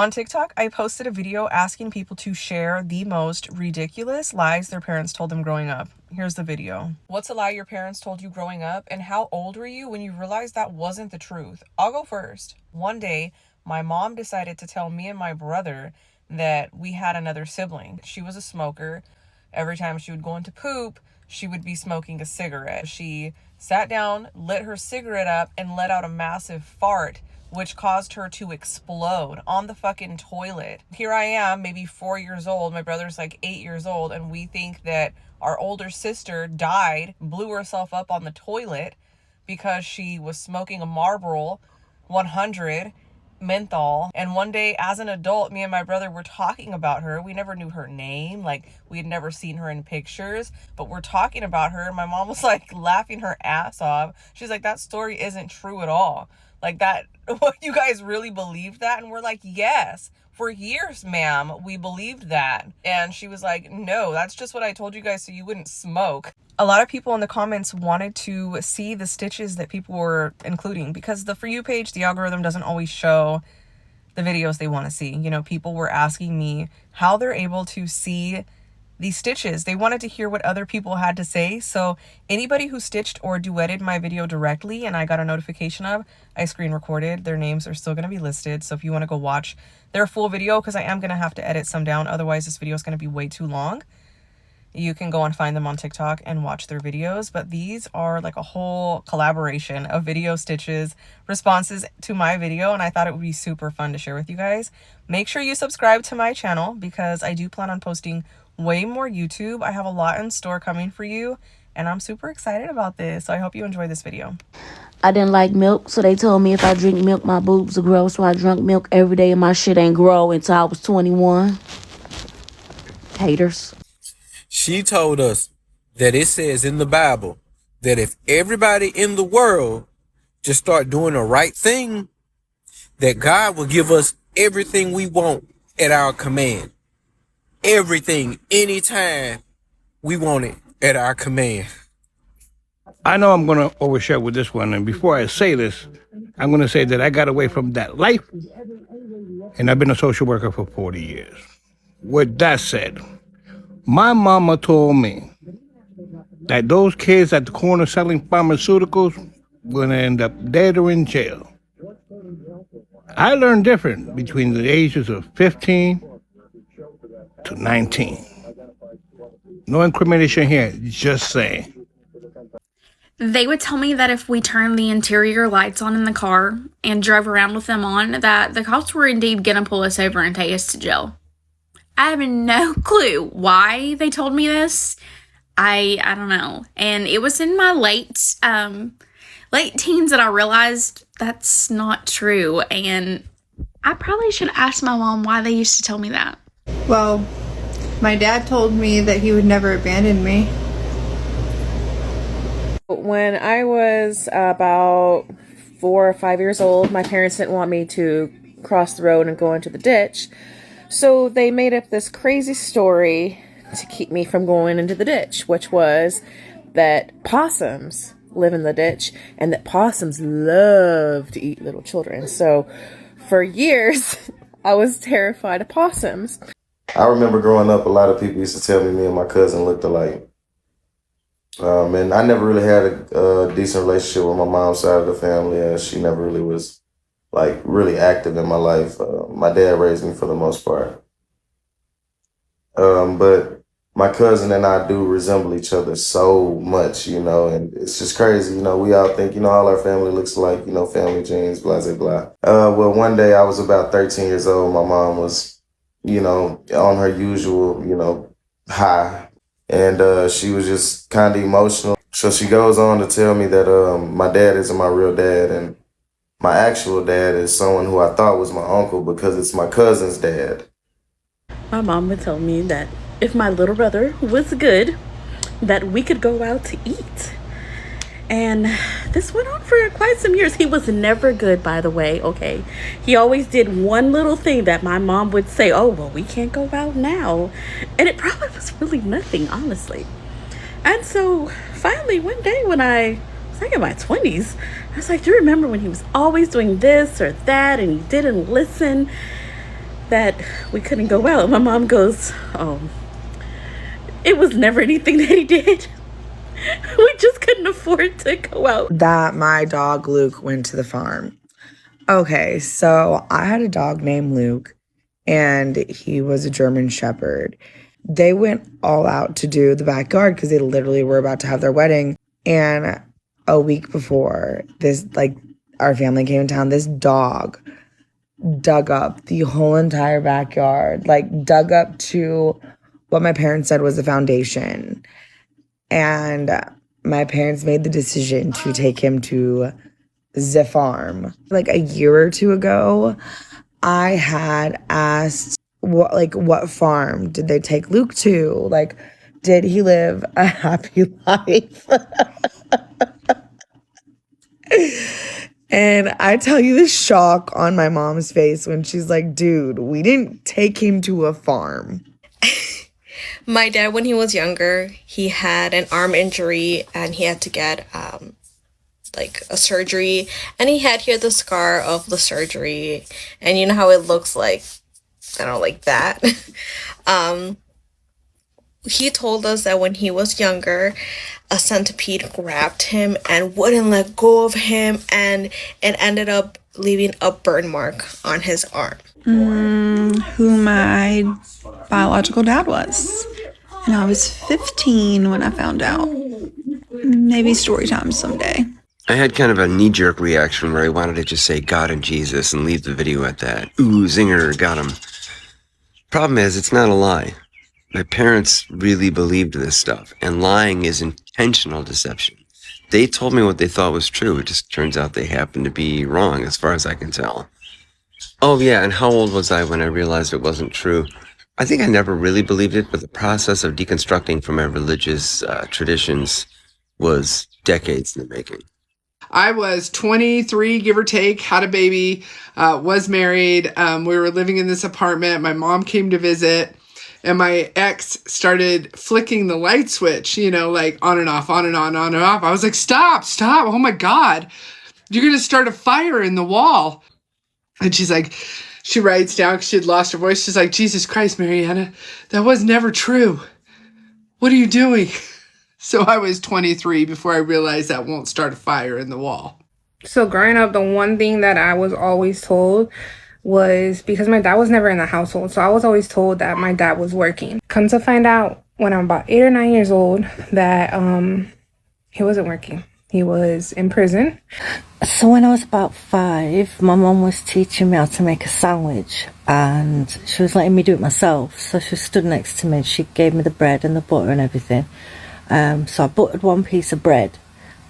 On TikTok, I posted a video asking people to share the most ridiculous lies their parents told them growing up. Here's the video. What's a lie your parents told you growing up, and how old were you when you realized that wasn't the truth? I'll go first. One day, my mom decided to tell me and my brother that we had another sibling. She was a smoker. Every time she would go into poop, she would be smoking a cigarette. She sat down, lit her cigarette up, and let out a massive fart, which caused her to explode on the fucking toilet. Here I am, maybe 4 years old. My brother's like 8 years old, and we think that our older sister died, blew herself up on the toilet because she was smoking a Marlboro 100 menthol. And one day as an adult, me and my brother were talking about her. We never knew her name, like we had never seen her in pictures, but we're talking about her. My mom was like laughing her ass off. She's like, that story isn't true at all. Like, that, what, you guys really believed that? And we're like, yes, for years, ma'am, we believed that. And she was like, no, that's just what I told you guys so you wouldn't smoke. A lot of people in the comments wanted to see the stitches that people were including, because the For You page, the algorithm doesn't always show the videos they want to see. You know, people were asking me how they're able to see these stitches. They wanted to hear what other people had to say. So anybody who stitched or duetted my video directly and I got a notification of, I screen recorded. Their names are still going to be listed. So if you want to go watch their full video, because I am going to have to edit some down, otherwise this video is going to be way too long, you can go and find them on TikTok and watch their videos. But these are like a whole collaboration of video stitches, responses to my video, and I thought it would be super fun to share with you guys. Make sure you subscribe to my channel because I do plan on posting way more YouTube. I have a lot in store coming for you, and I'm super excited about this. So I hope you enjoy this video. I didn't like milk, so they told me if I drink milk, my boobs will grow. So I drank milk every day, and my shit ain't grow until I was 21. Haters. She told us that it says in the Bible that if everybody in the world just start doing the right thing, that God will give us everything we want at our command. Everything, anytime we want it at our command. I know I'm going to overshare with this one. And before I say this, I'm going to say that I got away from that life. And I've been a social worker for 40 years. With that said, my mama told me that those kids at the corner selling pharmaceuticals were going to end up dead or in jail. I learned different between the ages of 15 to 19. No incrimination here, just saying. They would tell me that if we turned the interior lights on in the car and drove around with them on, that the cops were indeed going to pull us over and take us to jail. I have no clue why they told me this. I don't know. And it was in my late teens that I realized that's not true. And I probably should ask my mom why they used to tell me that. Well, my dad told me that he would never abandon me. When I was about 4 or 5 years old, my parents didn't want me to cross the road and go into the ditch. So they made up this crazy story to keep me from going into the ditch, which was that possums live in the ditch and that possums love to eat little children. So for years, I was terrified of possums. I remember growing up, a lot of people used to tell me and my cousin looked alike. And I never really had a decent relationship with my mom's side of the family. She never really was like really active in my life. My dad raised me for the most part. But my cousin and I do resemble each other so much, you know, and it's just crazy. You know, we all think, you know, all our family looks alike, you know, family genes, blah, blah, blah. Well, one day I was about 13 years old. My mom was, you know, on her usual, you know, high. And she was just kind of emotional. So she goes on to tell me that my dad isn't my real dad. And my actual dad is someone who I thought was my uncle because it's my cousin's dad. My mom would tell me that if my little brother was good, that we could go out to eat. And this went on for quite some years. He was never good, by the way, okay? He always did one little thing that my mom would say, oh, well, we can't go out now. And it probably was really nothing, honestly. And so finally, one day when I was like in my 20s, I was like, do you remember when he was always doing this or that and he didn't listen? that we couldn't go out. My mom goes, "Oh, it was never anything that he did. We just couldn't afford to go out." That my dog Luke went to the farm. Okay, so I had a dog named Luke, and he was a German Shepherd. They went all out to do the backyard because they literally were about to have their wedding. And a week before this, like, our family came in town, this dog dug up the whole entire backyard, like dug up to what my parents said was the foundation. And my parents made the decision to take him to the farm. Like a year or two ago, I had asked what farm did they take Luke to? Like, did he live a happy life? And I tell you the shock on my mom's face when she's like, dude, we didn't take him to a farm. My dad, when he was younger, he had an arm injury and he had to get like a surgery, and he had here the scar of the surgery, and you know how it looks like, I don't know, like that. He told us that when he was younger, a centipede grabbed him and wouldn't let go of him, and it ended up leaving a burn mark on his arm. Who my biological dad was. And I was 15 when I found out. Maybe story time someday. I had kind of a knee-jerk reaction where I wanted to just say God and Jesus and leave the video at that. Ooh, zinger, got him. Problem is, it's not a lie. My parents really believed this stuff, and lying is intentional deception. They told me what they thought was true. It just turns out they happened to be wrong, as far as I can tell. Oh yeah, and how old was I when I realized it wasn't true? I think I never really believed it, but the process of deconstructing from my religious traditions was decades in the making. I was 23, give or take, had a baby, was married. We were living in this apartment. My mom came to visit, and my ex started flicking the light switch, like on and off, on and on, on and off. I was like, stop. Oh my God. You're going to start a fire in the wall. And she's like, she writes down because she had lost her voice. She's like, Jesus Christ, Mariana, that was never true. What are you doing? So I was 23 before I realized that won't start a fire in the wall. So growing up, the one thing that I was always told was, because my dad was never in the household, so I was always told that my dad was working. Come to find out when I'm about 8 or 9 years old that he wasn't working. He was in prison. So when I was about 5, my mum was teaching me how to make a sandwich, and she was letting me do it myself. So she stood next to me and she gave me the bread and the butter and everything. So I buttered one piece of bread,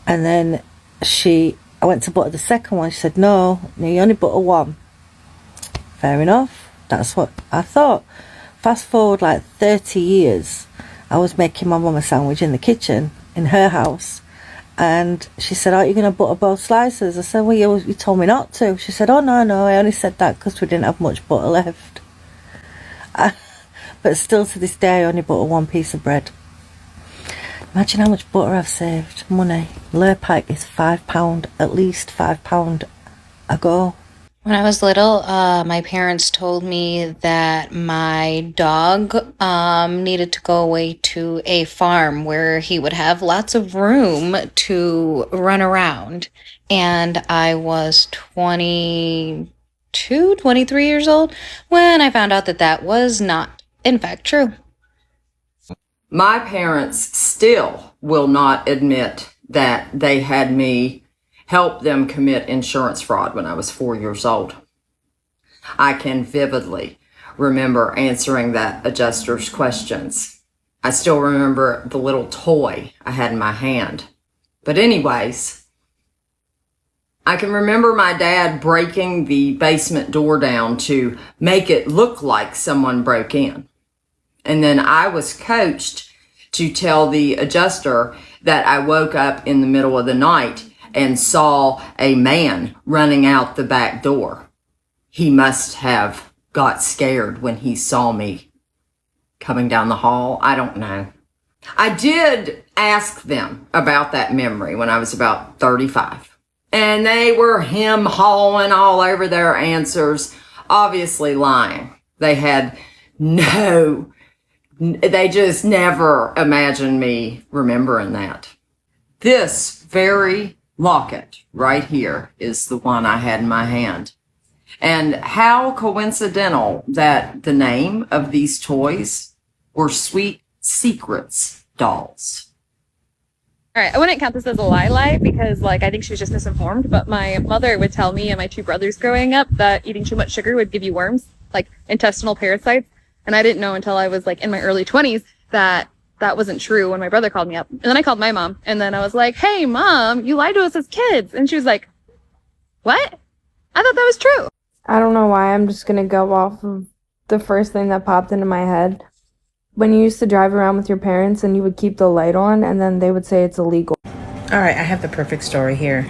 and then I went to butter the second one. She said, no, you only butter one. Fair enough. That's what I thought. Fast forward like 30 years, I was making my mum a sandwich in the kitchen in her house, and she said, "Aren't you going to butter both slices?" I said, well, you told me not to. She said, oh, no, I only said that because we didn't have much butter left. But still to this day, I only butter one piece of bread. Imagine how much butter I've saved. Money. Lurpike is £5, at least £5 a go. When I was little, my parents told me that my dog needed to go away to a farm where he would have lots of room to run around. And I was 22, 23 years old when I found out that that was not, in fact, true. My parents still will not admit that they had me help them commit insurance fraud when I was 4 years old. I can vividly remember answering that adjuster's questions. I still remember the little toy I had in my hand. But anyways, I can remember my dad breaking the basement door down to make it look like someone broke in. And then I was coached to tell the adjuster that I woke up in the middle of the night and saw a man running out the back door. He must have got scared when he saw me coming down the hall. I don't know. I did ask them about that memory when I was about 35. And they were hem-hawing all over their answers, obviously lying. They had they just never imagined me remembering that. This very locket right here is the one I had in my hand. And how coincidental that the name of these toys were Sweet Secrets dolls. All right, I wouldn't count this as a lie because, like, I think she was just misinformed. But my mother would tell me and my two brothers growing up that eating too much sugar would give you worms, like intestinal parasites. And I didn't know until I was like in my early 20s that that wasn't true when my brother called me up. And then I called my mom, and then I was like, "Hey, Mom, you lied to us as kids." And she was like, "What? I thought that was true." I don't know why. I'm just gonna go off of the first thing that popped into my head. When you used to drive around with your parents and you would keep the light on and then they would say it's illegal. All right, I have the perfect story here.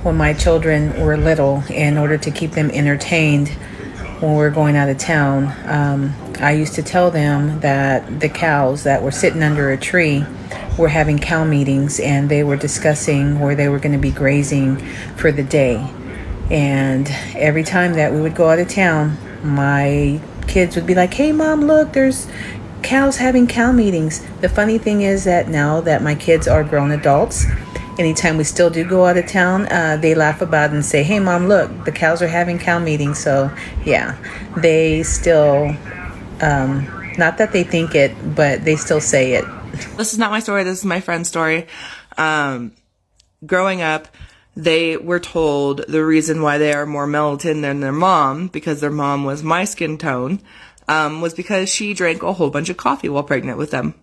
When my children were little, in order to keep them entertained when we were going out of town, I used to tell them that the cows that were sitting under a tree were having cow meetings, and they were discussing where they were going to be grazing for the day. And every time that we would go out of town, my kids would be like, "Hey, Mom, look, there's cows having cow meetings." The funny thing is that now that my kids are grown adults, anytime we still do go out of town, they laugh about it and say, "Hey, Mom, look, the cows are having cow meetings." So yeah, they still, not that they think it, but they still say it. This is not my story. This is my friend's story. Growing up, they were told the reason why they are more melanated than their mom, because their mom was my skin tone, was because she drank a whole bunch of coffee while pregnant with them.